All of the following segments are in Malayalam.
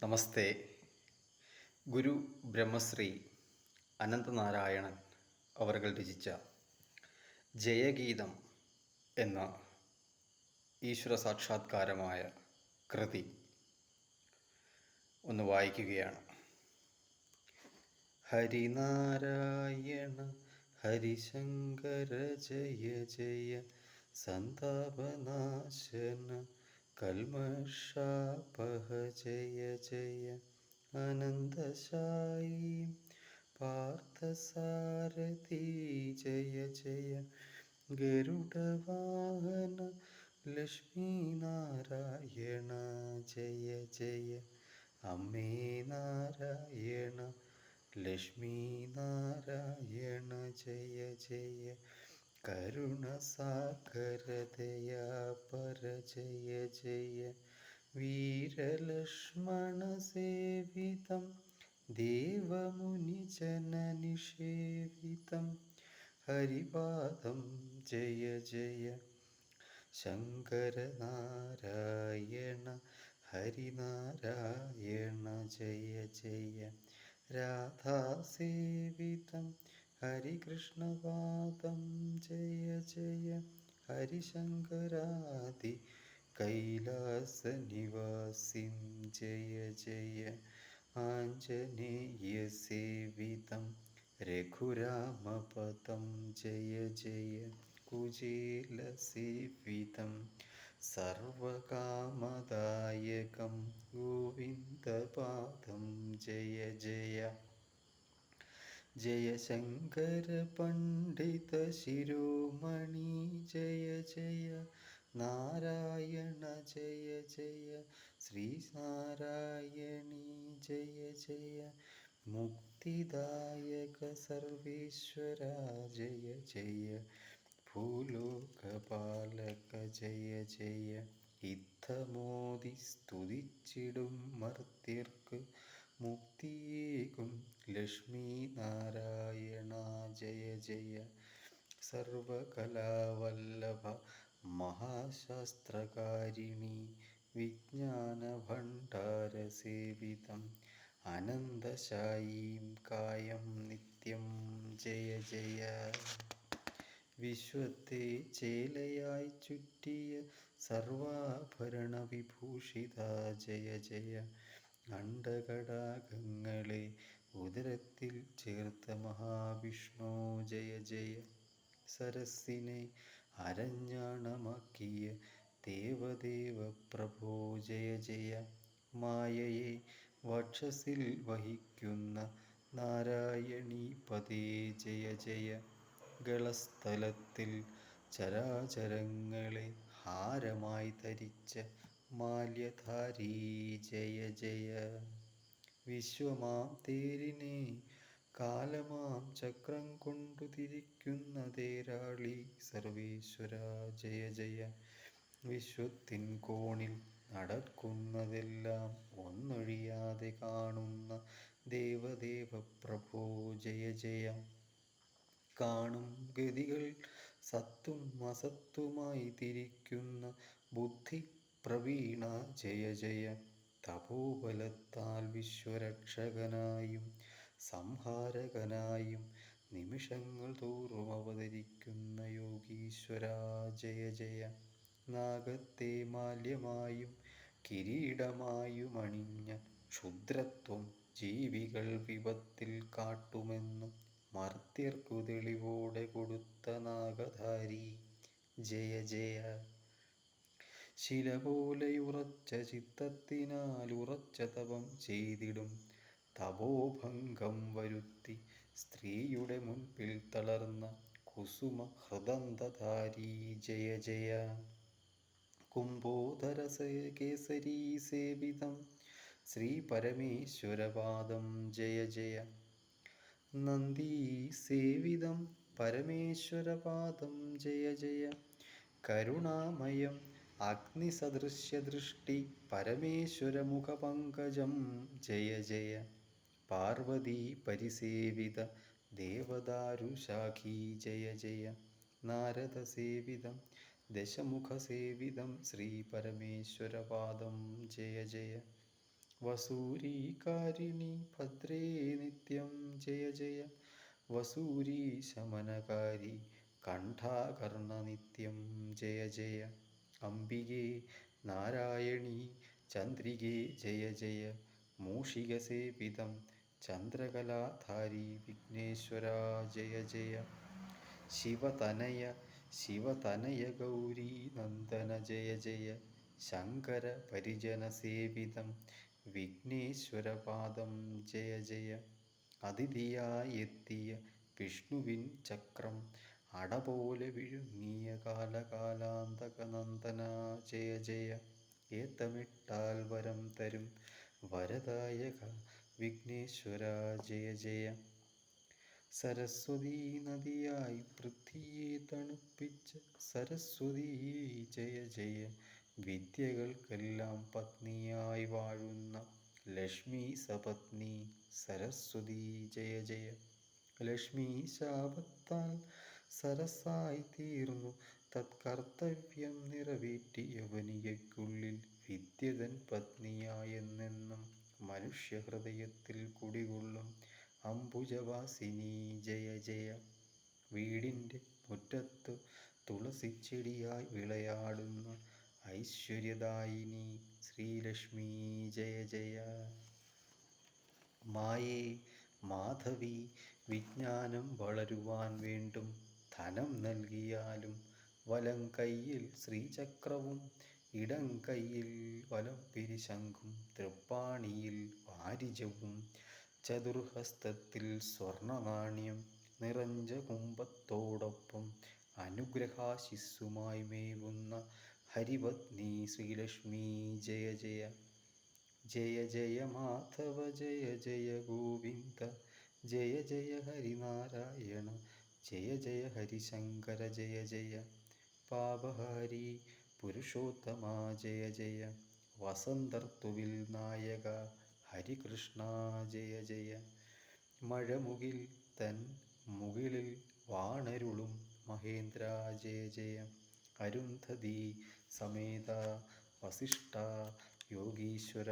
നമസ്തേ. ഗുരു ബ്രഹ്മശ്രീ അനന്തനാരായണൻ അവർകൾ രചിച്ച ജയഗീതം എന്ന ഈശ്വര സാക്ഷാത്കാരമായ കൃതി ഒന്ന് വായിക്കുകയാണ്. ഹരിനാരായണ ഹരിശങ്കര ജയ ജയ സന്താപനാശന കൽമഷാപഹ ജയ ജയ അനന്തശായി പാർത്ഥസാരഥി ജയ ജയ ഗരുഡവാഹന ലക്ഷ്മീനാരായണ ജയ ജയ അമ്മേ നാരായണ ലക്ഷ്മീനാരായണ ജയ ജയ കരുണസാഗര ദയാപര ജയ ജയ വീരലക്ഷ്മണ സേവിതം ദേവമുനിജനനിഷേവിതം ഹരിപാദം ജയ ജയ ശങ്കരനാരായണ ഹരിനാരായണ ജയ ജയ രാധാസേവിതം ഹരികൃഷ്ണപാദം ജയ ജയ ഹരിശങ്കരാദി കൈലാസനിവാസിം ജയ ജയ ആഞ്ജനേയസേവിതം രഘുരാമപദം ജയ ജയ കുചേലസേവിതം സർവകാമദായകം ഗോവിന്ദപാദം ജയ ജയ ജയശങ്കര പണ്ഡിത ശിരോമണി ജയ ജയ നാരായണ ജയ ജയ ശ്രീനാരായണീ ജയ ജയ മുക്തിദായക സർവേശ്വര ജയ ജയ ഭൂലോകപാലക ജയ ജയ ഇത്തമോദി സ്തുതിച്ചിടും മർത്യർക്ക് മുക്തിയേകും ലക്ഷ്മീ നാരായണ ജയ ജയ സർവകലാവല്ലഭ മഹാശാസ്ത്രകാരിണി വിജ്ഞാനഭണ്ഡാരസേവിതം അനന്തശായീം കായം നിത്യം ജയ ജയ വിശ്വത്തെ ചേലയായി ചുറ്റിയ സർവാഭരണ വിഭൂഷിത ജയ ജയ അണ്ഡകടാകങ്ങളെ ഉദരത്തിൽ ചേർത്ത മഹാവിഷ്ണു ജയ ജയ സരസിനെ അരഞ്ഞാണമാക്കിയ ദേവദേവ പ്രഭോ ജയ ജയ മായയെ വക്ഷസിൽ വഹിക്കുന്ന നാരായണീപദേ ജയ ജയ ഗളസ്ഥലത്തിൽ ചരാചരങ്ങളെ ഹാരമായി ധരിച്ച മാല്യധാരീ ജയ ജയ വിശ്വമാം തേരിനെ കാലമാം ചക്രം കൊണ്ടു തിരിക്കുന്ന തേരാളി സർവേശ്വര ജയ ജയ വിശ്വത്തിൻ കോണിൽ നടക്കുന്നതെല്ലാം ഒന്നൊഴിയാതെ കാണുന്ന ദേവദേവ പ്രഭോ ജയ ജയ കാണും ഗതികൾ സത്തും അസത്തുമായി തിരിക്കുന്ന ബുദ്ധി പ്രവീണ ജയ ജയ തപോബലത്താൽ വിശ്വരക്ഷകനായും സംഹാരകനായും നിമിഷങ്ങൾ തോറും അവതരിക്കുന്ന യോഗീശ്വര ജയ ജയ നാഗത്തെ മാല്യമായും കിരീടമായും അണിഞ്ഞ ക്ഷുദ്രത്വം ജീവികൾ വിപത്തിൽ കാട്ടുമെന്നും മർത്യർക്കു തെളിവോടെ കൊടുത്ത നാഗധാരി ജയ ജയ ശില പോലെയുറച്ച ചിത്തത്തിനാൽ ഉറച്ച തപം ചെയ്തിടും തപോഭംഗം വരുത്തി സ്ത്രീയുടെ മുൻപിൽ തളർന്ന കുസുമ ഹൃദന്തധാരി ജയ ജയ കുംഭോദര കേസരീ സേവിതം ശ്രീ പരമേശ്വരപാദം ജയ ജയ നന്ദീ സേവിതം പരമേശ്വരപാദം ജയ ജയ കരുണാമയം അഗ്നിസദൃശ്യദൃഷ്ടി പരമേശ്വരമുഖപങ്കജം ജയ ജയ പാർവതീ പരിസേവിത ദേവദാരുശാഖീ ജയ ജയ നാരദസേവിതം ദശമുഖസേവിതം ശ്രീ പരമേശ്വരപാദം ജയ ജയ വസൂരീകാരിണി ഭദ്രേ നിത്യം ജയ ജയ. വസൂരീശമനകാരി കണ്ഠാകർണ നിത്യം ജയ ജയ. അംബികേ നാരായണീ ചന്ദ്രികേ ജയ ജയ. മൂഷികസേവിതം ചന്ദ്രകലാധാരി വിഘ്നേശ്വരാ ജയ ജയ. ശിവതനയ ശിവതനയ ഗൗരീ നന്ദന ജയ ജയ. ശങ്കര പരിജനസേവിതം വിഘ്നേശ്വരപാദം ജയ ജയ. അതിഥിയായെത്തിയ വിഷ്ണുവിൻ ചക്രം അടപോലെ വിഴുങ്ങിയ കാലകാലാന്തക നന്ദന ജയ ജയ. ഏത്തമിട്ടാൽ വരം തരും വരദായക വിഘ്നേശ്വര ജയ ജയ. സരസ്വതീ നദിയായി പൃഥ്വിയെ തണുപ്പിച്ച സരസ്വതീ ജയ ജയ. വിദ്യകൾക്കെല്ലാം പത്നിയായി വാഴുന്ന ലക്ഷ്മി സപത്നി സരസ്വതീ ജയ ജയ. ലക്ഷ്മി ശാപത്താൽ സരസായി തീർന്നു തത്കർത്തവ്യം നിറവേറ്റിയ വനികയ്ക്കുള്ളിൽ വിദ്യതൻ പത്നിയായെന്നെന്നും മനുഷ്യഹൃദയത്തിൽ കുടികൊള്ളും അംബുജവാസിനി ജയ ജയ. വീടിൻ്റെ മുറ്റത്തു തുളസിച്ചെടിയായി വിളയാടുന്ന ഐശ്വര്യദായിനി ശ്രീലക്ഷ്മി ജയ ജയ. മായേ മാധവി വിജ്ഞാനം വളരുവാൻ വേണ്ടും ധനം നൽകിയാലും വലം കയ്യിൽ ശ്രീചക്രവും ഇടം കയ്യിൽ വലംപിരി ശംഖും തൃപ്പാണിയിൽ വാരിജവും ചതുർഹസ്തത്തിൽ സ്വർണനാണ്യം നിറഞ്ച കുംഭത്തോടൊപ്പം അനുഗ്രഹാശിസ്സുമായി മേവുന്ന ഹരിപത്നി ശ്രീലക്ഷ്മി ജയ ജയ. ജയ ജയ മാധവ ജയ ജയ ഗോവിന്ദ ജയ ജയ ഹരിനാരായണ ജയ ജയ ഹരിശങ്കര ജയ ജയ. പാപഹാരി പുരുഷോത്തമ ജയ ജയ. വസന്തർത്തുവിൽ നായക ഹരികൃഷ്ണ ജയ ജയ. മഴമുകിൽ തൻ മുകിലിൽ വാണരുളും മഹേന്ദ്ര ജയ ജയ. അരുന്ധതി സമേത വസിഷ്ഠ യോഗീശ്വര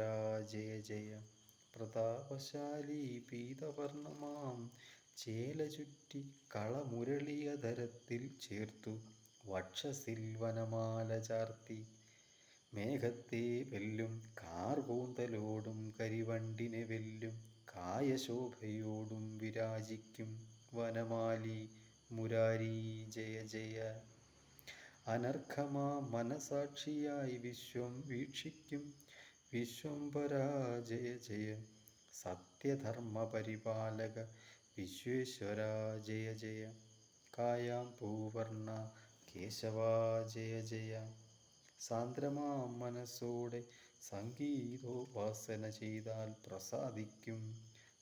ജയ ജയ. പ്രതാപശാലി പീതവർണമാം ചേല ചുറ്റി കളമുരളിയധരത്തിൽ ചേർത്തു വക്ഷസിൽ വനമാല ചാർത്തി മേഘത്തെ വെല്ലും കാർകൂന്തലോടും കരിവണ്ടിനെ വെല്ലും കായശോഭയോടും വിരാജിക്കും വനമാലി മുരാരി ജയ ജയ. അനർഘമാ മനസാക്ഷിയായി വിശ്വം വീക്ഷിക്കും വിശ്വംഭരാ ജയ ജയ. സത്യധർമ്മ പരിപാലക വിശ്വേശ്വര ജയ ജയ. കായാമ്പൂവർണ കേശവ ജയ ജയ. സാന്ദ്രമാം മനസ്സോടെ സംഗീതോപാസന ചെയ്താൽ പ്രസാദിക്കും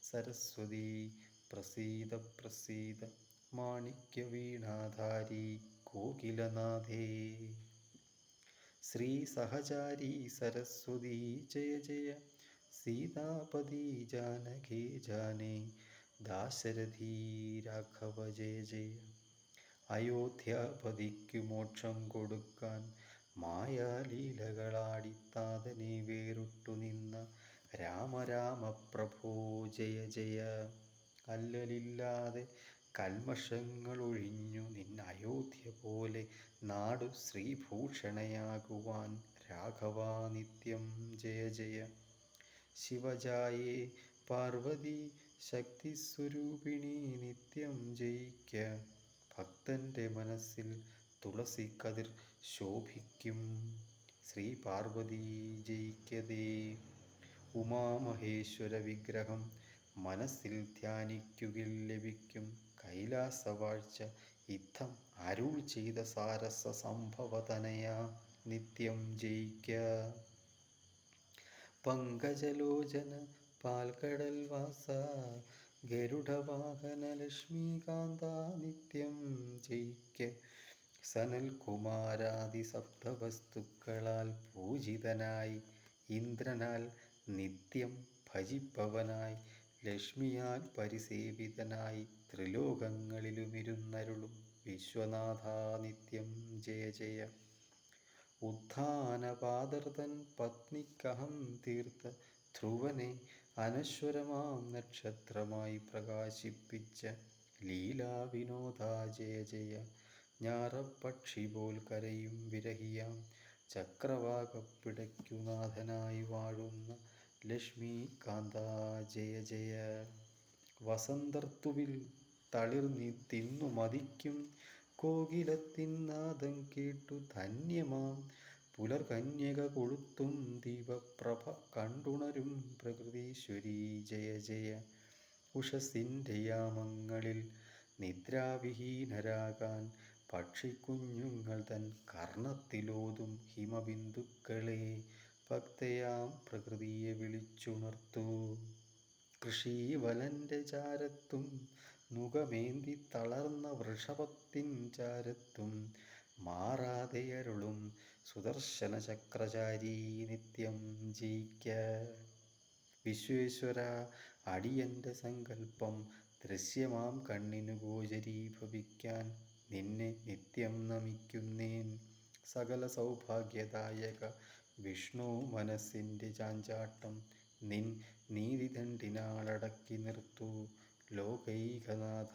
സരസ്വതി പ്രസീദ പ്രസീദ. മാണിക്യവീണാധാരി കോകിലനാഥേ ശ്രീ സഹചാരി സരസ്വതി ജയ ജയ. സീതാപതി ജാനകി ജാനേ ദാശരഥി രാഘവ ജയ ജയ. അയോധ്യാപതിക്കു മോക്ഷം കൊടുക്കാൻ മായാലീലകളാടിത്താതനെ വേറിട്ടു നിന്ന രാമ രാമ പ്രഭോ ജയ ജയ. അല്ലലില്ലാതെ കൽമഷങ്ങളൊഴിഞ്ഞു നിന്ന അയോധ്യ പോലെ നാടു ശ്രീഭൂഷണയാകുവാൻ രാഘവ നിത്യം ജയ ജയ. ശിവജായേ പാർവതി ശക്തിസ്വരൂപിണി നിത്യം ജയിക്ക. ഭക്തന്റെ മനസ്സിൽ തുളസിക്കതിർ ശോഭിക്കും ശ്രീ പാർവതി ജയിക്കതേ. ഉമാമഹേശ്വര വിഗ്രഹം മനസ്സിൽ ധ്യാനിക്കുകിൽ ലഭിക്കും കൈലാസവാഴ്ച ഇത്തം അരുൾ ചെയ്ത സാരസ സംഭവതനയ നിത്യം ജയിക്ക. പങ്കജലോചന പാൽക്കടൽ വാസ ഗരുഡവാഹന ലക്ഷ്മീകാന്ത നിത്യം ജയിക്ക. സനൽകുമാരാദി സപ്തവസ്തുക്കളാൽ പൂജിതനായി ഇന്ദ്രനാൽ നിത്യം ഭജിപ്പവനായി ലക്ഷ്മിയാൽ പരിസേവിതനായി ത്രിലോകങ്ങളിലുമിരുന്നരുളും വിശ്വനാഥ നിത്യം ജയ ജയ. ഉത്ഥാനപാദർതൻ പത്നിക്കഹം തീർത്ത ധ്രുവനെ അനശ്വരമാം നക്ഷത്രമായി പ്രകാശിപ്പിച്ച ലീലാവിനോദ ജയ ജയ. ഞാറപ്പക്ഷി പോൽ കരയും വിരഹിയാം ചക്രവാകപ്പിടയ്ക്കുനാഥനായി വാഴുന്ന ലക്ഷ്മീകാന്ത ജയ ജയ. വസന്തർത്തുവിൽ തളിർന്നി തിന്നു മതിക്കും കോകിലത്തിൻ നാദം കേട്ടു ധന്യമാം പുലർകന്യക കൊളുത്തും ദീപപ്രഭ കണ്ടുണരും പ്രകൃതീശ്വരി ജയ ജയ. ഉഷസ്സിൻ്റെ യാമങ്ങളിൽ നിദ്രാവിഹീനരാകാൻ പക്ഷിക്കുഞ്ഞുങ്ങൾ തൻ കർണത്തിലോതും ഹിമബിന്ദുക്കളെ ഭക്തയാം പ്രകൃതിയെ വിളിച്ചുണർത്തൂ. കൃഷീവലൻ്റെ ചാരത്തും നുകമേന്തി തളർന്ന വൃഷഭത്തിൻ ചാരത്തും മാറാതെയരുളും സുദർശന ചക്രചാരി നിത്യം ജയിക്ക. വിശ്വേശ്വര അടിയൻ്റെ സങ്കല്പം ദൃശ്യമാം കണ്ണിനു ഗോചരീഭവിക്കാൻ നിന്നെ നിത്യം നമിക്കുന്നേൻ. സകല സൗഭാഗ്യദായക വിഷ്ണു മനസ്സിൻ്റെ ചാഞ്ചാട്ടം നിൻ നീതിദണ്ഡിനാളടക്കി നിർത്തൂ. ലോകൈകനാഥ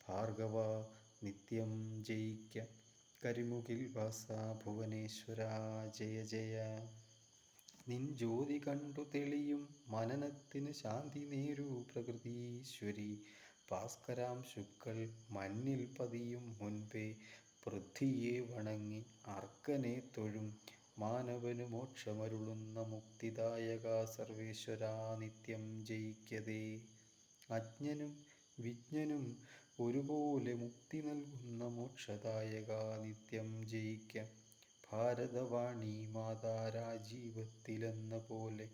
ഭാർഗവ നിത്യം ജയിക്ക. കരിമുകിൽ വാസ ഭുവനേശ്വര ജയ ജയ. നിൻ ജ്യോതി കണ്ടു തെളിയും മനനത്തിന് ശാന്തി നേരൂ പ്രകൃതീശ്വരി. ഭാസ്കരാംശുക്കൾ മണ്ണിൽ പതിയും മുൻപേ പൃഥ്വിയെ വണങ്ങി അർക്കനെ തൊഴും മാനവനു മോക്ഷമരുളുന്ന മുക്തിദായക സർവേശ്വര നിത്യം ജയിക്കതേ. അജ്ഞനും വിജ്ഞനും ഒരുപോലെ മുക്തി നൽകുന്ന മോക്ഷദായക നിത്യം ജയിക്ക. ഭാരതവാണി മാതാ രാജീവത്തിലെന്ന പോലെ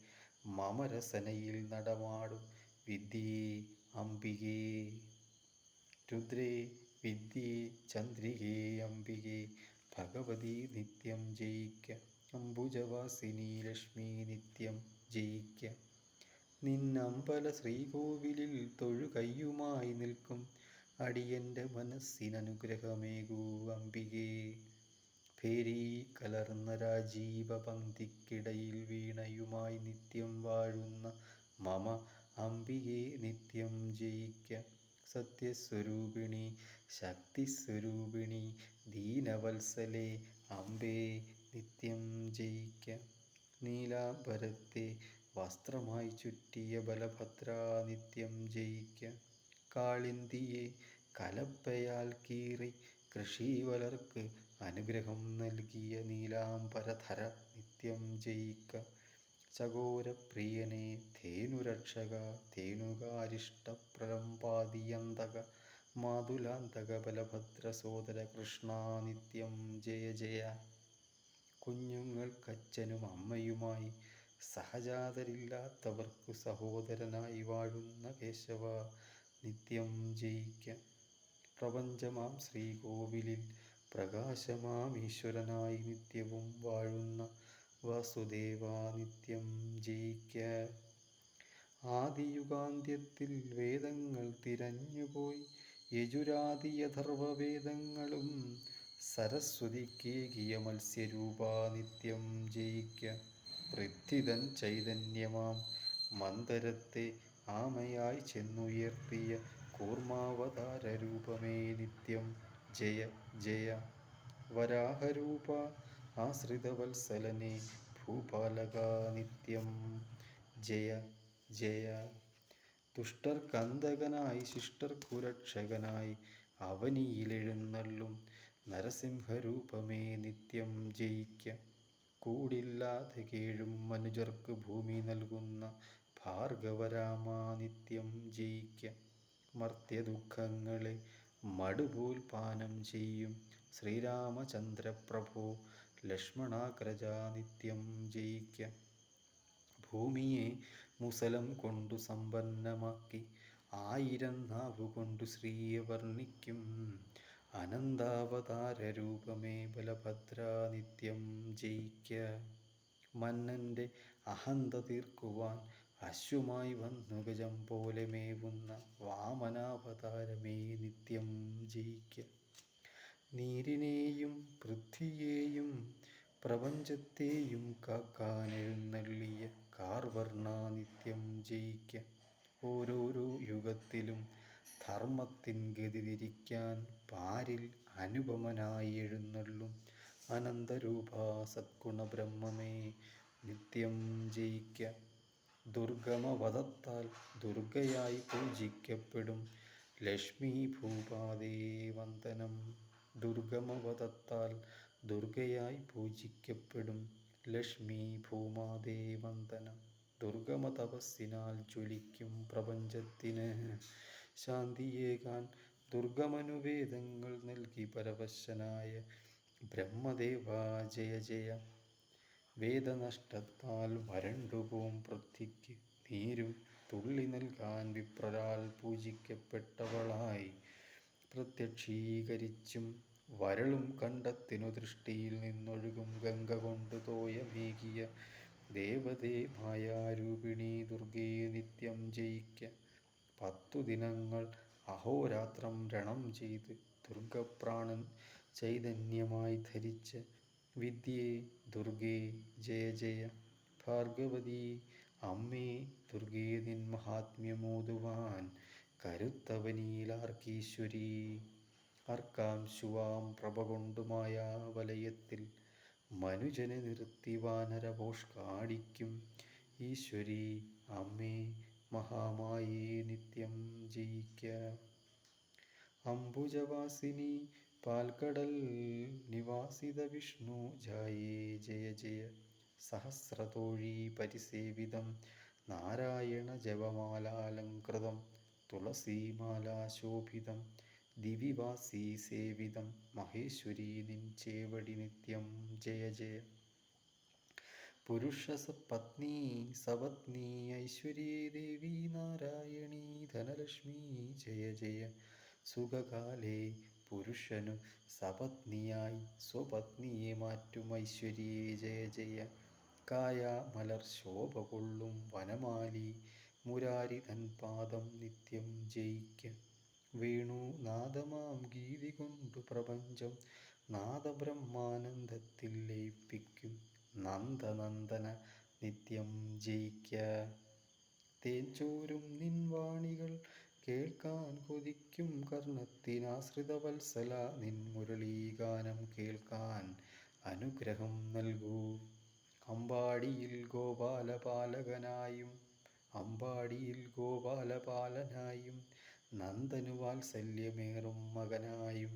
മമരസനയിൽ നടമാടും വിദ്യേ അംബികേ. രുദ്രേ വിദ്യേ ചന്ദ്രികേ അംബികേ ഭഗവതി നിത്യം ജയിക്ക. അംബുജവാസിനി ലക്ഷ്മി നിത്യം ജയിക്ക. നിന്നമ്പല ശ്രീകോവിലിൽ തൊഴുകയ്യുമായി നിൽക്കും അടിയൻ്റെ മനസ്സിനനുഗ്രഹമേകൂ അംബികേ. ഭേരീ കലർന്ന രാജീവ പംക്തിക്കിടയിൽ വീണയുമായി നിത്യം വാഴുന്ന മമ അംബികേ നിത്യം ജയിക്ക. സത്യസ്വരൂപിണി ശക്തിസ്വരൂപിണി ദീനവത്സലേ അംബേ നിത്യം ജയിക്ക. നീലാംബരത്തെ വസ്ത്രമായി ചുറ്റിയ ബലഭദ്ര നിത്യം ജയിക്ക. കാളിന്തിയെ കലപ്പയാൽ കീറി കൃഷീവലർക്ക് അനുഗ്രഹം നൽകിയ നീലാംബരധര നിത്യം ജയിക്ക. ചകോരപ്രിയനെ ധേനുരക്ഷക ധേനുകാരിഷ്ടപ്രലംബാദിയന്തക മാതുലാന്തക ബലഭദ്ര സോദര കൃഷ്ണ നിത്യം ജയ ജയ. കുഞ്ഞുങ്ങൾക്കച്ഛനും അമ്മയുമായി സഹജാതരില്ലാത്തവർക്കു സഹോദരനായി വാഴുന്ന കേശവ നിത്യം ജയിക്ക. പ്രപഞ്ചമാം ശ്രീകോവിലിൽ പ്രകാശമാം ഈശ്വരനായി നിത്യവും വാഴുന്ന വാസുദേവ നിത്യം ജയിക്ക. ആദിയുഗാന്ത്യത്തിൽ വേദങ്ങൾ തിരഞ്ഞുപോയി യജുരാദിയഥർവവേദങ്ങളും സരസ്വതിക്കേകിയ മത്സ്യരൂപ നിത്യം ജയിക്ക. പൃഥ്വിതൻ ചൈതന്യമാം മന്ദരത്തെ ആമയായി ചെന്നുയർത്തിയ കൂർമാവതാരരൂപമേ നിത്യം ജയ ജയ. വരാഹരൂപ ആശ്രിതവത്സലനെ ഭൂപാലക നിത്യം ജയ ജയ. ദുഷ്ടർക്കന്തകനായി ശിഷ്ടർക്കുരക്ഷകനായി അവനിയിലെഴുന്നള്ളും നരസിംഹരൂപമേ നിത്യം ജയിക്ക. കൂടില്ലാതെ കേഴും മനുജർക്ക് ഭൂമി നൽകുന്ന ഭാർഗവരാമ നിത്യം ജയിക്ക. മർത്യദുഃഖങ്ങളെ മടുപോൽ പാനം ചെയ്യും ശ്രീരാമചന്ദ്രപ്രഭോ ലക്ഷ്മണാഗ്രജ നിത്യം ജയിക്ക. ഭൂമിയെ മുസലം കൊണ്ടു സമ്പന്നമാക്കി 1000 നാവുകൊണ്ടു ശ്രീയെ വർണ്ണിക്കും അനന്താവതാരരൂപമേ ബലഭദ്ര നിത്യം ജയിക്ക. മന്നൻ്റെ അഹന്ത തീർക്കുവാൻ അശ്വമായി വന്നു ഗജം പോലെ മേവുന്ന വാമനാവതാരമേ നിത്യം ജയിക്ക. നീരിനെയും പൃഥ്വിയെയും പ്രപഞ്ചത്തെയും കാക്കാനെഴുന്നള്ളിയ കാർവർണ നിത്യം ജയിക്ക. ഓരോരോ യുഗത്തിലും ധർമ്മത്തിൻ ഗതി തിരിക്കാൻ പാരിൽ അനുപമനായി എഴുന്നള്ളും അനന്തരൂപ സദ്ഗുണ ബ്രഹ്മമേ നിത്യം ജയിക്ക. ദുർഗമവധത്താൽ ദുർഗയായി പൂജിക്കപ്പെടും ലക്ഷ്മി ഭൂപാദേ വന്ദനം. ദുർഗമവധത്താൽ ദുർഗയായി പൂജിക്കപ്പെടും ലക്ഷ്മി ഭൂമാതേ വന്ദനം. ദുർഗമ തപസ്സിനാൽ ജ്വലിക്കും പ്രപഞ്ചത്തിന് ശാന്തിയേകാൻ ദുർഗമനുവേദങ്ങൾ നൽകി പരവശനായ ബ്രഹ്മദേവ ജയ ജയ. വേദനഷ്ടത്താൽ വരണ്ടുപോം പൃഥ്വിക്ക് നീരു തുള്ളി നൽകാൻ വിപ്രരാൽ പൂജിക്കപ്പെട്ടവളായി പ്രത്യക്ഷീകരിച്ചും വരളും കണ്ടത്തിനു ദൃഷ്ടിയിൽ നിന്നൊഴുകും ഗംഗ കൊണ്ടു തോയമേകിയ ദേവതേ മായാരൂപിണി ദുർഗേ നിത്യം ജയിക്ക. 10 ദിനങ്ങൾ അഹോരാത്രം രണം ചെയ്ത് ദുർഗപ്രാണൻ ചൈതന്യമായി ധരിച്ച വിദ്യേ ദുർഗേ ജയ ജയ. ഭാർഗവതീ അമ്മേ ദുർഗേ നിൻ മഹാത്മ്യമോതുവാൻ കരുത്തവനീലാർക്കീശ്വരീ. അർക്കാംശുവാം പ്രഭ കൊണ്ടു മായാവലയത്തിൽ മനുജനെ നിർത്തി വാനരഭോഷ്കാടിക്കും ഈശ്വരീ അമ്മേ മഹാമായേ നിത്യം ജയിക്ക. അംബുജവാസിനി പാൽക്കടൽ നിവാസിത വിഷ്ണു ജായേ ജയ ജയ. സഹസ്രതോഴീ പരിസേവിതം നാരായണ ജപമാലാലങ്കൃതം തുളസീമാലാശോഭിതം ദിവിവാസീ സേവിതം മഹേശ്വരീ നിൻ ചേവടി നിത്യം ജയ ജയ. പുരുഷ പത്നീ സപത്നീ ഐശ്വര്യേ ദേവി നാരായണീ ധനലക്ഷ്മീ ജയ ജയ. സുഖകാലേ പുരുഷനു സപത്നിയായി സ്വപത്നിയെ മാറ്റും ഐശ്വര്യേ ജയ ജയ. കായാമലർ ശോഭ കൊള്ളും വനമാലി മുരാരി തൻ പാദം നിത്യം ജയിക്ക. വേണുനാദമാം ഗീതി കൊണ്ടു പ്രപഞ്ചം നാദബ്രഹ്മാനന്ദത്തിൽ ലയിപ്പിക്കും നന്ദനന്ദന നിത്യം ജയിക്ക. തേൻ ചോരും നിൻ വാണികൾ കേൾക്കാൻ കൊതിക്കും കർണത്തിനാശ്രിതവത്സല നിൻ മുരളീഗാനം കേൾക്കാൻ അനുഗ്രഹം നൽകൂ. അമ്പാടിയിൽ ഗോപാലപാലനായും നന്ദനു വാത്സല്യമേറും മകനായും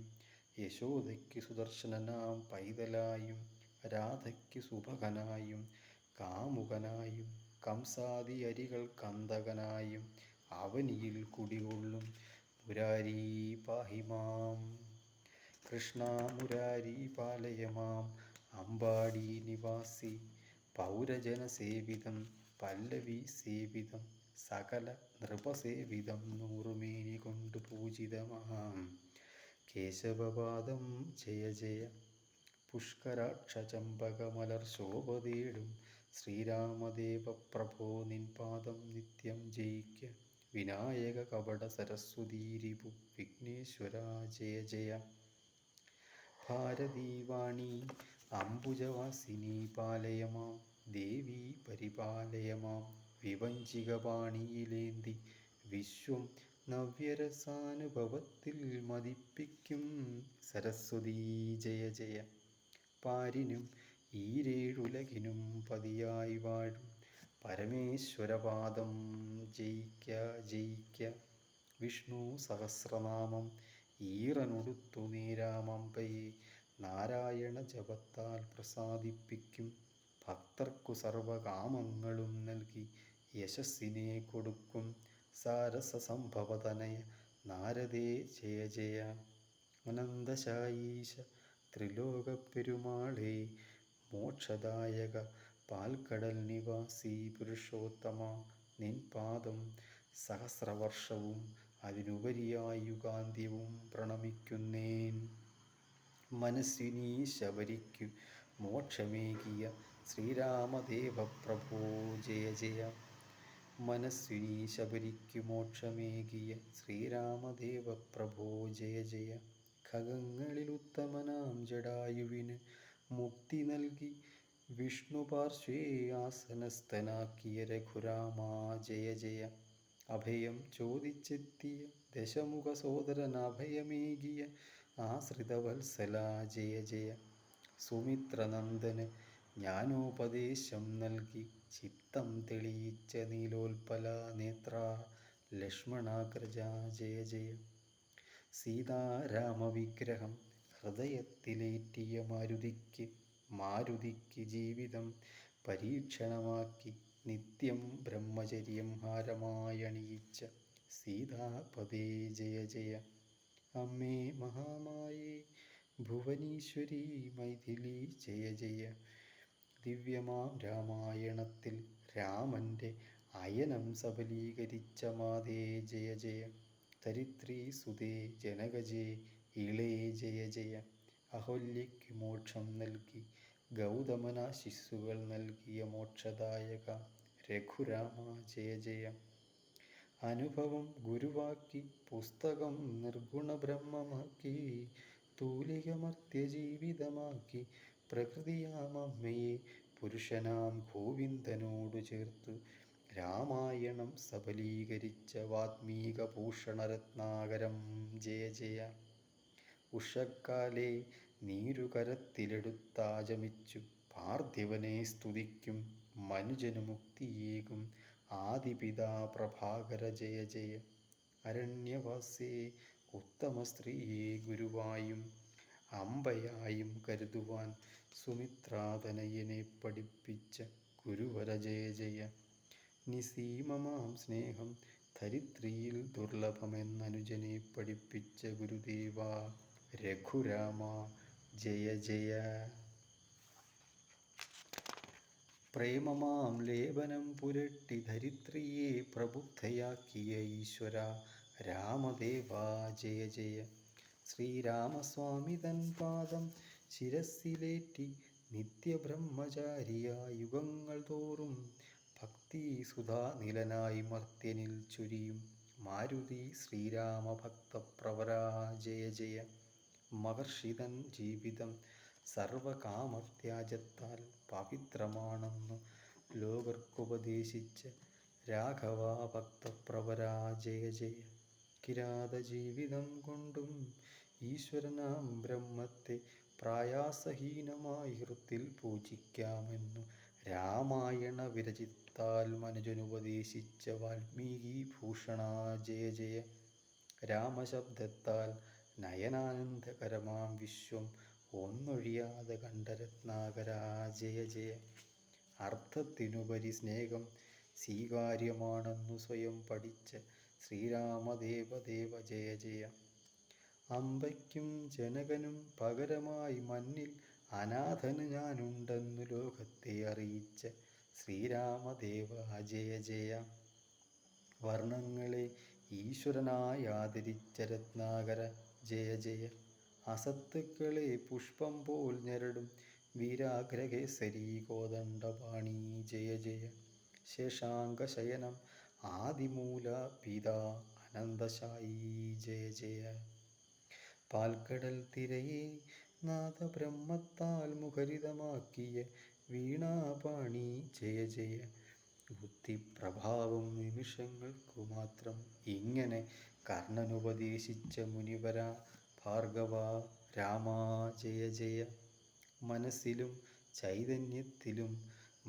യശോദയ്ക്ക് സുദർശനനാം പൈതലായും രാധയ്ക്ക് സുഭകനായും കാമുകനായും കംസാദി അരികൾ കന്തകനായും അവനിയിൽ കുടികൊള്ളും മുരാരീ പാഹിമാം. കൃഷ്ണ മുരാരീ പാലയമാം അമ്പാടി നിവാസി. പൗരജനസേവിതം പല്ലവി സേവിതം സകല നൃപസേവിതം നൂറുമേനി കൊണ്ട് പൂജിതമാം കേശവപാദം ജയ ജയ. പുഷ്കരാക്ഷ ചമ്പകമലർ ശോഭ തേടും ശ്രീരാമദേവ പ്രഭോ നിൻ പാദം നിത്യം ജയിക്ക. വിനായക കപട സരസ്വതീ രിപു വിഘ്നേശ്വര ജയ ജയ. ഭാരതീ വാണി അംബുജവാസിനി പാലയമാം ദേവി പരിപാലയമാം വിവഞ്ചിക പാണിയിലേന്തി വിശ്വം നവ്യരസാനുഭവത്തിൽ മതിപ്പിക്കും സരസ്വതീ ജയ ജയ. പാരിനും ഈരേഴുലകിനും പതിയായി വാഴും പരമേശ്വരപാദം ജയിക്ക ജയിക്ക. വിഷ്ണു സഹസ്രനാമം ഈറനൊടുത്തു നീരാമമ്പയെ നാരായണ ജപത്താൽ പ്രസാദിപ്പിക്കും ഭക്തർക്കു സർവകാമങ്ങളും നൽകി യശസ്സിനെ കൊടുക്കും സാരസസംഭവതനയ നാരദേ ജയ ജയ. അനന്തശായീശ ത്രിലോകപ്പെരുമാളേ മോക്ഷദായക പാൽക്കടൽ നിവാസി പുരുഷോത്തമ നിൻ പാദം സഹസ്രവർഷവും അതിനുപരിയായി യുഗാന്ത്യവും പ്രണമിക്കുന്നേൻ. മനസ്വിനീ ശബരിക്കു മോക്ഷമേകിയ ശ്രീരാമദേവ പ്രഭോ ജയ ജയ. മനസ്വിനീ ശബരിക്കു മോക്ഷമേകിയ ശ്രീരാമദേവ പ്രഭോ ജയ ജയ. ഖഗങ്ങളിൽ ഉത്തമനാം ജടായുവിന് മുക്തി നൽകി വിഷ്ണുപാർശ്വേ ആസനസ്ഥനാക്കിയ രഘുരാമാ ജയ ജയ. അഭയം ചോദിച്ചെത്തിയ ദശമുഖ സോദരനഭയമേകിയ ആശ്രിതവത്സല ജയ ജയ. സുമിത്രനന്ദന് ജ്ഞാനോപദേശം നൽകി ചിത്തം തെളിയിച്ച നീലോൽപല നേത്ര ലക്ഷ്മണാഗ്രജ ജയ ജയ. സീതാരാമവിഗ്രഹം ഹൃദയത്തിലേറ്റിയ മാരുതിക്ക് ജീവിതം പരീക്ഷണമാക്കി നിത്യം ബ്രഹ്മചര്യം ഹാരമായണിയിച്ച സീതാപദേ ജയ ജയ. അമ്മേ മഹാമായേ ഭുവനീശ്വരി മൈഥിലി ജയ ജയ. ദിവ്യമാം രാമായണത്തിൽ രാമൻ്റെ അയനം സബലീകരിച്ച മാതേ ജയ ജയ. ധരിത്രീ സുതേ ജനകജേ ഇളേ ജയ ജയ. അഹല്യയ്ക്ക് മോക്ഷം നൽകി ഗൗതമനാശിസ്സുകൾ നൽകിയ മോക്ഷദായക രഘുരാമ ജയ ജയ. അനുഭവം ഗുരുവാക്കി പുസ്തകം നിർഗുണ ബ്രഹ്മമാക്കി തൂലികമർത്യജീവിതമാക്കി പ്രകൃതിയാമമ്മയെ പുരുഷനാം ഗോവിന്ദനോടു ചേർത്തു രാമായണം സബലീകരിച്ച വാത്മീകഭൂഷണരത്നാകരം ജയ ജയ. ഉഷക്കാലേ നീരുകരത്തിലെടുത്താചമിച്ചു പാർത്ഥിവനെ സ്തുതിക്കും മനുജനു മുക്തിയേകും ആദിപിതാ പ്രഭാകര ജയ ജയ. അരണ്യവാസേ ഉത്തമ സ്ത്രീയെ ഗുരുവായും അമ്പയായും കരുതുവാൻ സുമിത്രാതനയനെ പഠിപ്പിച്ച ഗുരുവര ജയ ജയ. നിസീമമാം സ്നേഹം ധരിത്രിയിൽ ദുർലഭമെന്നനുജനെ പഠിപ്പിച്ച ഗുരുദേവ രഘുരാമ ജയ ജയ. പ്രേമമാം ലേപനം പുരട്ടി ധരിത്രിയെ പ്രബുദ്ധയാക്കിയ ഈശ്വര രാമദേവ ജയ ജയ. ശ്രീരാമസ്വാമി തൻ പാദം ശിരസ്സിലേറ്റി നിത്യബ്രഹ്മചാരിയാ യുഗങ്ങൾ തോറും ഭക്തി സുധാനിലനായി മർത്യനിൽ ചൊരിയും മാരുതി ശ്രീരാമഭക്തപ്രവരാ ജയ ജയ. മഹർഷിതൻ ജീവിതം സർവകാമത്യാജത്താൽ പവിത്രമാണെന്നു ലോകർക്കുപദേശിച്ച രാഘവാ ഭക്തപ്രവരാ ജയ ജയ. കിരാത ജീവിതം കൊണ്ടും ഈശ്വരനാം ബ്രഹ്മത്തെ പ്രയാസഹീനമായി ഹൃത്തിൽ പൂജിക്കാമെന്നു രാമായണ വിരചിത്താൽ മനുജനുപദേശിച്ച വാൽമീകി ഭൂഷണ ജയ ജയ. രാമശബ്ദത്താൽ നയനാനന്ദകരമാം വിശ്വം ഒന്നൊഴിയാതെ കണ്ട രത്നാകര ജയ ജയ. അർത്ഥത്തിനുപരി സ്നേഹം സ്വീകാര്യമാണെന്നു സ്വയം പഠിച്ച ശ്രീരാമദേവദേവ ജയ ജയ. അമ്പയ്ക്കും ജനകനും പകരമായി മന്നിൽ അനാഥന് ഞാനുണ്ടെന്നു ലോകത്തെ അറിയിച്ച ശ്രീരാമദേവ ജയ ജയ. വർണ്ണങ്ങളെ ഈശ്വരനായി ആദരിച്ച രത്നാകര ജയ ജയ. അസത്തുക്കളെ പുഷ്പം പോൽ ഞെരടും വീരാഗ്രകേസരി കോദണ്ഡപാണി ജയ ജയ. ശേഷാംഗശയനം ആദിമൂല പിതാ അനന്തശായി ജയ ജയ. പാൽക്കടൽ തിരയെ നാദബ്രഹ്മത്താൽ മുഖരിതമാക്കിയ വീണാപാണി ജയ ജയ. ബുദ്ധിപ്രഭാവം നിമിഷങ്ങൾക്കു മാത്രം ഇങ്ങനെ കർണനുപദേശിച്ച മുനിവര ഭാർഗവ രാമാ ജയ ജയ. മനസ്സിലും ചൈതന്യത്തിലും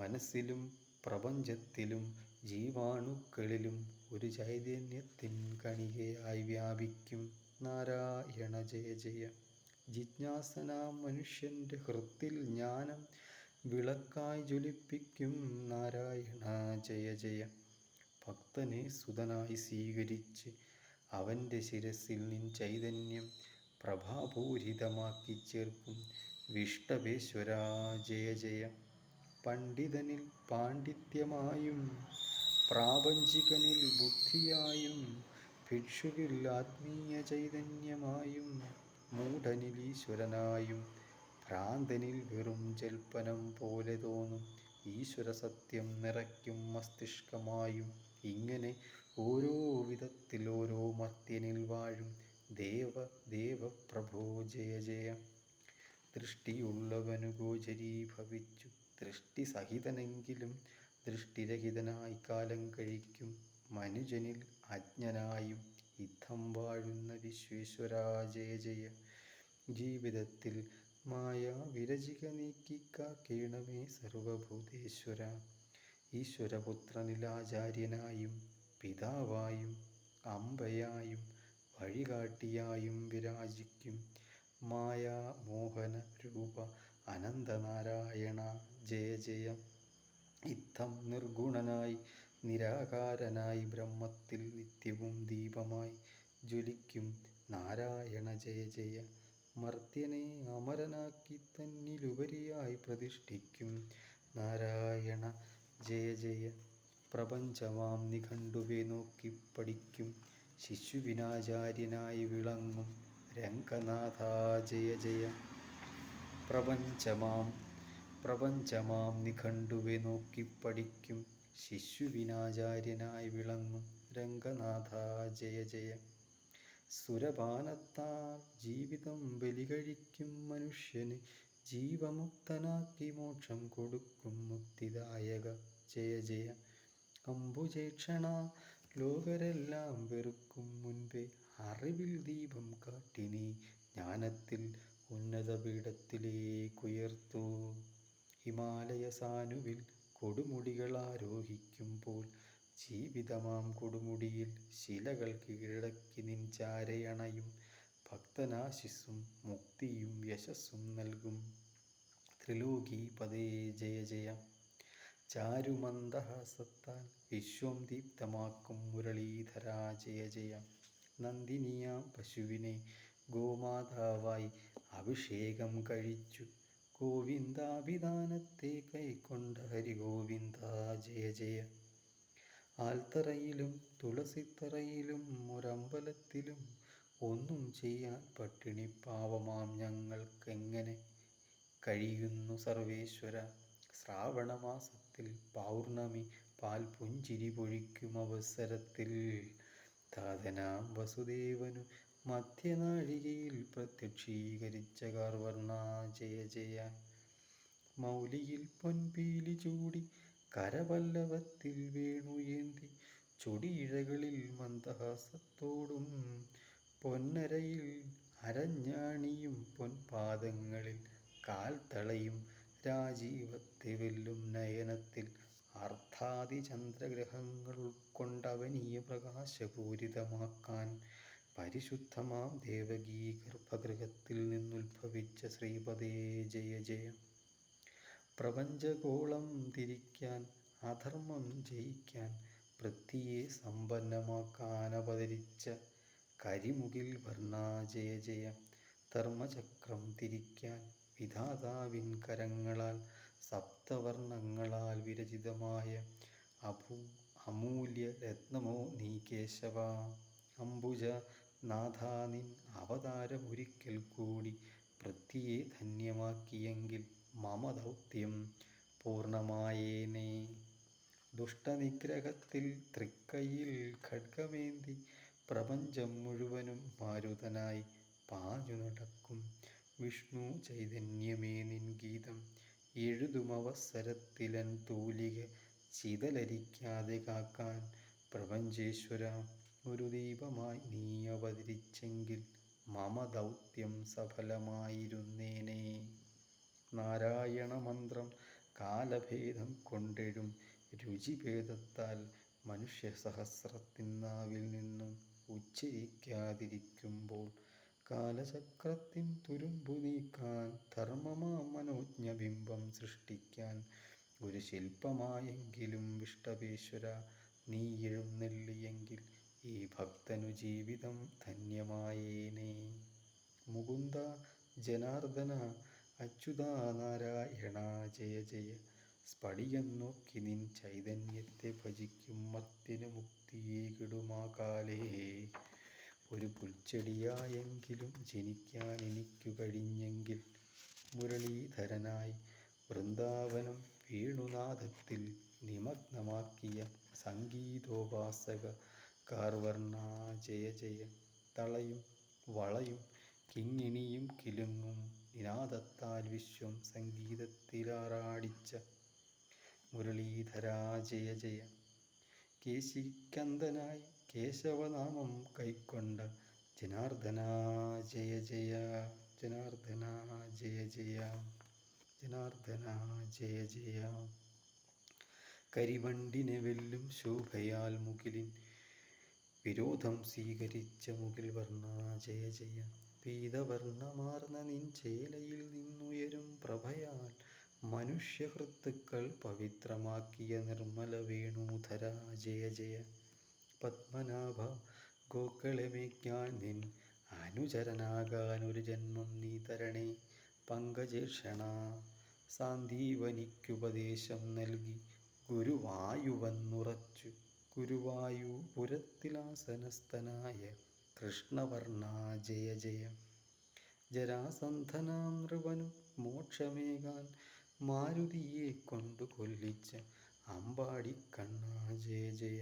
മനസ്സിലും പ്രപഞ്ചത്തിലും ജീവാണുക്കളിലും ഒരു ചൈതന്യത്തിൻ കണികയായി വ്യാപിക്കും നാരായണ ജയ ജയ. ജിജ്ഞാസനാം മനുഷ്യൻ്റെ ഹൃത്തിൽ ജ്ഞാനം വിളക്കായി ജ്വലിപ്പിക്കും നാരായണ ജയ ജയ. ഭക്തനെ സുതനായി സ്വീകരിച്ച് അവൻ്റെ ശിരസിൽ നിൻ ചൈതന്യം പ്രഭാപൂരിതമാക്കി ചേർക്കും വിഷ്ടവേശ്വര ജയ ജയ. പണ്ഡിതനിൽ പാണ്ഡിത്യമായും പ്രാപഞ്ചികനിൽ ബുദ്ധിയായും ഭിക്ഷുവിൽ ആത്മീയ ചൈതന്യമായും മൂഢനിൽ ഈശ്വരനായും ഭ്രാന്തനിൽ വെറും ജൽപ്പനം പോലെ തോന്നും ഈശ്വര സത്യം നിറയ്ക്കും മസ്തിഷ്കമായും ഇങ്ങനെ ഓരോ വിധത്തിൽ ഓരോ മർത്യനിൽ വാഴും ദേവ ദേവ പ്രഭോ ജയ ജയ. ദൃഷ്ടിയുള്ളവനു ഗോചരീഭവിച്ചു ദൃഷ്ടിസഹിതനെങ്കിലും ദൃഷ്ടിരഹിതനായി കാലം കഴിക്കും മനുജനിൽ അജ്ഞനായും ഇത്തം വാഴുന്ന വിശ്വേശ്വരാ ജയ ജയ. ജീവിതത്തിൽ വിരചിക നീക്കിക്കാക്കേണമേ സർവഭൂതേശ്വര. ഈശ്വരപുത്രനിൽ ആചാര്യനായും പിതാവായും അമ്പയായും വഴികാട്ടിയായും വിരാജിക്കും മോഹന രൂപ അനന്തനാരായണ ജയ ജയ. ഇത്തം നിർഗുണനായി നിരാകാരനായി ബ്രഹ്മത്തിൽ നിത്യവും ദീപമായി ജ്വലിക്കും നാരായണ ജയ ജയ. മർത്യനെ അമരനാക്കി തന്നിലുപരിയായി പ്രതിഷ്ഠിക്കും നാരായണ ജയ ജയ. പ്രപഞ്ചമാം നിഘണ്ടുവെ നോക്കി പഠിക്കും ശിശുവിനാചാര്യനായി വിളങ്ങും രംഗനാഥ ജയ ജയ. പ്രപഞ്ചമാം നിഘണ്ടുവെ നോക്കി പഠിക്കും ശിശുവിനാചാര്യനായി വിളങ്ങും രംഗനാഥ ജയ ജയ. സുരപാനത്താൽ ജീവിതം ബലികഴിക്കും മനുഷ്യന് ജീവമുക്തനാക്കി മോക്ഷം കൊടുക്കും മുക്തിദായക ജയ ജയ. അംബുജേക്ഷണ ലോകരെല്ലാം വെറുക്കും മുൻപേ അറിവിൽ ദീപം കാട്ടിനി ജ്ഞാനത്തിൽ ഉന്നത പീഠത്തിലേക്കുയർത്തു. ഹിമാലയ സാനുവിൽ കൊടുമുടികൾ ആരോഹിക്കുമ്പോൾ ജീവിതമാം കൊടുമുടിയിൽ ശിലകൾ കീഴടക്കി നിൻ ചാരയണയും ഭക്തനാശിസ്സും മുക്തിയും യശസ്സും നൽകും ത്രിലോകീപദേ ജയ ജയ. ചാരുമന്ദഹാസത്താൽ വിശ്വം ദീപ്തമാക്കും മുരളീധര ജയ ജയ. നന്ദിനിയാം പശുവിനെ ഗോമാതാവായി അഭിഷേകം കഴിച്ചു ഗോവിന്ദാഭിധാനത്തെ കൈക്കൊണ്ട ഹരിഗോവിന്ദ ജയ ജയ. ആൽത്തറയിലും തുളസിത്തറയിലും ഒരമ്പലത്തിലും ഒന്നും ചെയ്യാൻ പട്ടിണി പാവമാം ഞങ്ങൾക്കെങ്ങനെ കഴിയുന്നു സർവേശ്വര. ശ്രാവണമാസത്തിൽ പൗർണമി പാൽപുഞ്ചിരി പൊഴിക്കും അവസരത്തിൽ താതനാം വസുദേവനു മധ്യനാഴികയിൽ പ്രത്യക്ഷീകരിച്ച കാർവർണ ജയ ജയ. മൗലിയിൽ പൊൻപീലി ചൂടി കരപല്ലവത്തിൽ വേണുയേന്തി ചൊടിയിഴകളിൽ മന്ദഹാസത്തോടും പൊന്നരയിൽ അരഞ്ഞാണിയും പൊൻപാദങ്ങളിൽ കാൽത്തളയും രാജീവത്തെ വെല്ലും നയനത്തിൽ അർദ്ധാതിചന്ദ്രഗ്രഹങ്ങൾ ഉൾക്കൊണ്ടവനീയ പ്രകാശപൂരിതമാക്കാൻ പരിശുദ്ധമാം ദേവകീ ഗർഭഗൃഹത്തിൽ നിന്നുത്ഭവിച്ച ശ്രീപദേ ജയ ജയ. പ്രപഞ്ചഗോളം തിരിക്കാൻ അധർമ്മം ജയിക്കാൻ പൃഥ്വിയെ സമ്പന്നമാക്കാൻ അവതരിച്ച കരിമുകിൽ വർണ്ണ ജയ ജയ. ധർമ്മചക്രം തിരിക്കാൻ വിധാതാവിൻ കരങ്ങളാൽ സപ്തവർണ്ണങ്ങളാൽ വിരചിതമായ അമൂല്യ രത്നമോ നീ കേശവ. അംബുജ നാഥാ നിൻ അവതാരമൊരിക്കൽ കൂടി പൃഥ്വിയെ ധന്യമാക്കിയെങ്കിൽ മമ ദൗത്യം പൂർണ്ണമായേനേ. ദുഷ്ടനിഗ്രഹത്തിൽ തൃക്കൈയിൽ ഖഡ്ഗമേന്തി പ്രപഞ്ചം മുഴുവനും മാരുതനായി പാഞ്ഞു നടക്കും വിഷ്ണു ചൈതന്യമേ നിൻ ഗീതം എഴുതുമവസരത്തിലൻ തൂലിക ചിതലരിക്കാതെ കാക്കാൻ പ്രപഞ്ചേശ്വര ഒരു ദീപമായി നീ അവതരിച്ചെങ്കിൽ മമ ദൗത്യം സഫലമായിരുന്നേനേ. നാരായണ മന്ത്രം കാലഭേദം കൊണ്ടെഴും രുചിഭേദത്താൽ മനുഷ്യസഹസ്രത്തിൻ നാവിൽ നിന്നും ഉച്ചരിക്കാതിരിക്കുമ്പോൾ കാലചക്രത്തിൻ തുരുമ്പു നീക്കാൻ ധർമ്മമാം മനോജ്ഞബിംബം സൃഷ്ടിക്കാൻ ഒരു ശില്പമായെങ്കിലും വിഷ്ടപേശ്വര നീ എഴുന്നള്ളിയെങ്കിൽ ഈ ഭക്തനു ജീവിതം ധന്യമായേനേ. മുകുന്ദ ജനാർദ്ദന അച്യുതാ നാരായണ ജയ ജയ. സ്ഫടികം നോക്കി നിൻ ചൈതന്യത്തെ ഭജിക്കും മർത്യന് മുക്തിയേകിടുമാ കാലേ. ഒരു പുൽച്ചെടിയായെങ്കിലും ജനിക്കാൻ എനിക്കു കഴിഞ്ഞെങ്കിൽ മുരളീധരനായി വൃന്ദാവനം വേണുനാദത്തിൽ നിമഗ്നമാക്കിയ സംഗീതോപാസക കാർവർണ ജയ ജയ. തളയും വളയും കിങ്ങിണിയും കിലുങ്ങും നിനാദത്താൽ വിശ്വം സംഗീതത്തിലാറാടിച്ച മുരളീധരാ ജയ ജയ. കേശിക്കന്ദനായി കേശവനാമം കൈക്കൊണ്ട ജനാർദ്ദന ജയ ജയ. ജനാർദ്ദന ജയ ജയ. ജനാർദ്ദന ജയ ജയ. കരിവണ്ടിനെ വെല്ലും ശോഭയാൽ മുകിലിൻ വിരോധം സ്വീകരിച്ച മുകിൽ വർണ്ണ ജയ ജയ. പീതവർണ്ണമാർന്ന നിൻ ചേലയിൽ നിന്നുയരും പ്രഭയാൽ മനുഷ്യഹൃത്തുക്കൾ പവിത്രമാക്കിയ നിർമ്മല വേണൂധര ജയ ജയ. പത്മനാഭ ഗോക്കളെ മേയ്ക്കാൻ നിൻ അനുചരനാകാൻ ഒരു ജന്മം നീ തരണേ. പങ്കജേഷണ സാന്ദീവനിക്കുപദേശം നൽകി ഗുരുവായുവന്നുറച്ചു ഗുരുവായൂപുരത്തിലാസനസ്ഥനായ കൃഷ്ണവർണ്ണ ജയ ജയ. ജരാസന്ധനാം നൃപനു മോക്ഷമേകാൻ മാരുതിയെ കൊണ്ടു കൊല്ലിച്ച അമ്പാടിക്കണ്ണ ജയ ജയ.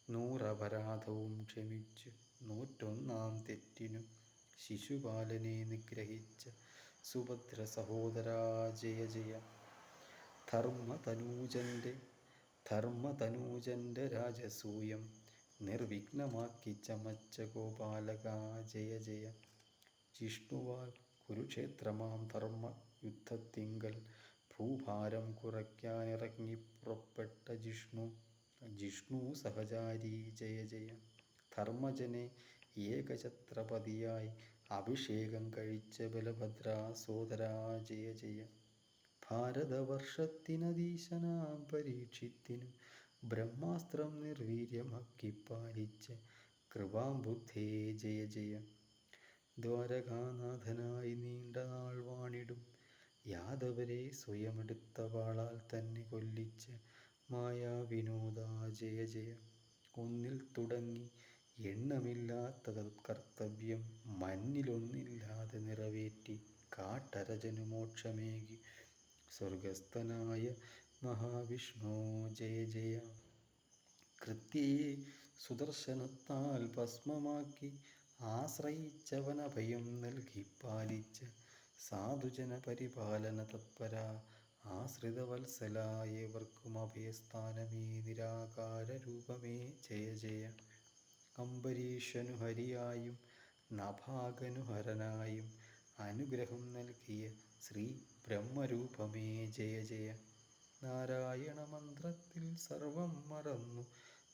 നൂറപരാധവും ക്ഷമിച്ചു 101-ാം തെറ്റിനു ശിശുപാലനെ നിഗ്രഹിച്ച സുഭദ്ര സഹോദരാ ജയ ജയ. ധർമ്മതനൂജന്റെ രാജസൂയം നിർവിഘ്നമാക്കി ചമച്ച ഗോപാലക ജയ ജയ. ജിഷ്ണുവാൽ കുരുക്ഷേത്രമാം ധർമ്മ യുദ്ധത്തിങ്കൽ ഭൂഭാരം കുറയ്ക്കാനിറങ്ങിപ്പുറപ്പെട്ട ജിഷ്ണു സഹചാരി ജയ ജയ. ധർമ്മജനെ ഏകഛത്രപതിയായി അഭിഷേകം കഴിച്ച ബലഭദ്രാ സോദരാ ജയ ജയ. ഭാരതവർഷത്തിനധീശനാം പരീക്ഷിത്തിനു ബ്രഹ്മാസ്ത്രം നിർവീര്യമാക്കി പാലിച്ച കൃപാംബുദ്ധേ ജയ ജയ. ദ്വാരകാനാഥനായി നീണ്ട നാൾ വാണിടും യാദവരെ സ്വയമെടുത്ത വാളാൽ തന്നെ കൊല്ലിച്ച മായാവിനോദ ജയ ജയ. ഒന്നിൽ തുടങ്ങി എണ്ണമില്ലാത്ത കർത്തവ്യം മന്നിലൊന്നില്ലാതെ നിറവേറ്റി കാട്ടരജനു മോക്ഷമേകി സ്വർഗസ്ഥനായ മഹാവിഷ്ണു ജയ ജയ. കൃത്യയെ സുദർശനത്താൽ ഭസ്മമാക്കി ആശ്രയിച്ചവനഭയം നൽകി പാലിച്ച സാധുജന പരിപാലന തത്പര ആശ്രിതവത്സല ഏവർക്കും അഭയസ്ഥാനമേ നിരാകാര രൂപമേ ജയ ജയ. അംബരീഷനു ഹരിയായും നഭാഗനു ഹരനായും അനുഗ്രഹം നൽകിയ ശ്രീ ബ്രഹ്മരൂപമേ ജയ ജയ. നാരായണ മന്ത്രത്തിൽ സർവം മറന്നു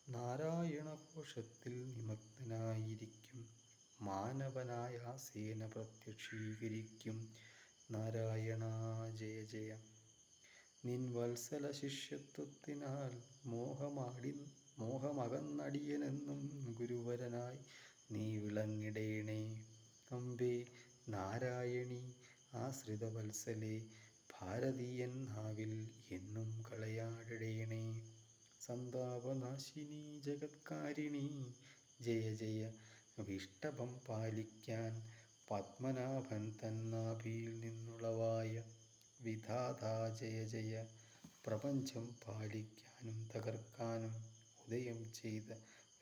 നാരായണഘോഷത്തിൽ നിമഗ്നനായിരിക്കും മാനവനായാസേന പ്രത്യക്ഷീകരിക്കും നാരായണ ജയ ജയ. നിൻ വത്സല ശിഷ്യത്വത്തിനാൽ മോഹമകന്നടിയനെന്നും ഗുരുവരനായി നീ വിളങ്ങിടേണേ. അംബേ നാരായണി ആശ്രിതവത്സലേ ഭാരതീയൻ നാവിൽ എന്നും കളയാടിടേണേ. സന്താപനാശിനി ജഗത്കാരിണി ജയ ജയ. വിഷ്ടഭം പാലിക്കാൻ പത്മനാഭൻ തന്നാഭിയിൽ നിന്നുളവായ വിധാതാ ജയ ജയ. പ്രപഞ്ചം പാലിക്കാനും തകർക്കാനും ഉദയം ചെയ്ത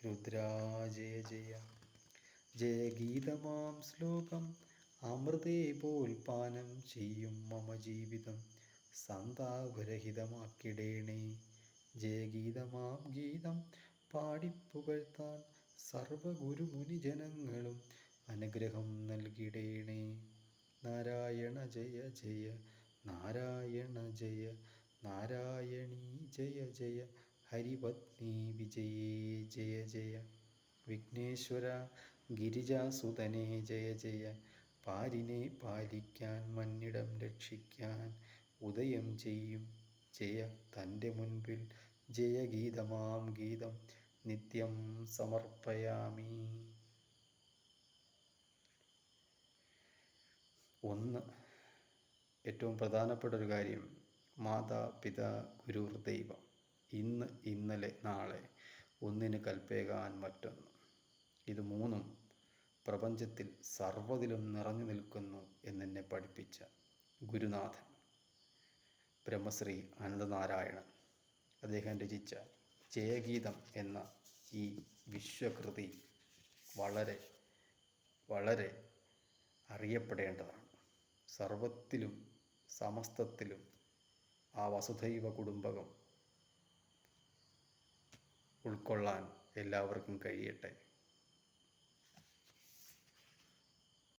രുദ്രാ ജയ ജയ. ജയഗീതമാം ശ്ലോകം അമൃതേ പോൽ പാനം ചെയ്യും മമ ജീവിതം സന്താപരഹിതമാക്കിടേണേ. ജയഗീതമാം ഗീതം പാടിപ്പുകഴ്ത്താൻ സർവഗുരുമുനിജനങ്ങളും അനുഗ്രഹം നൽകിടേണേ. നാരായണ ജയ ജയ. നാരായണ ജയ. നാരായണീ ജയ ജയ. ഹരിപത്നീ വിജയേ ജയ ജയ. വിഘ്നേശ്വര ഗിരിജാസുതനേ ജയ ജയ. പാരിനെ പാലിക്കാൻ മന്നിടം രക്ഷിക്കാൻ ഉദയം ചെയ്യും ജയ തൻ്റെ മുൻപിൽ ജയഗീതമാം ഗീതം നിത്യം സമർപ്പയാമി. 1. ഏറ്റവും പ്രധാനപ്പെട്ട ഒരു കാര്യം, മാതാ പിതാ ഗുരുർ ദൈവം. ഇന്ന് ഇന്നലെ നാളെ ഒന്നിന് കൽപ്പേകാൻ മറ്റൊന്ന്. ഇത് മൂന്നും പ്രപഞ്ചത്തിൽ സർവ്വതിലും നിറഞ്ഞു നിൽക്കുന്നു എന്നെന്നെ പഠിപ്പിച്ച ഗുരുനാഥൻ ബ്രഹ്മശ്രീ അനന്തനാരായണൻ അദ്ദേഹം രചിച്ച ജയഗീതം എന്ന ഈ വിശ്വകൃതി വളരെ വളരെ അറിയപ്പെടേണ്ടതാണ്. സർവത്തിലും സമസ്തത്തിലും ആ വസുധൈവ കുടുംബകം ഉൾക്കൊള്ളാൻ എല്ലാവർക്കും കഴിയട്ടെ.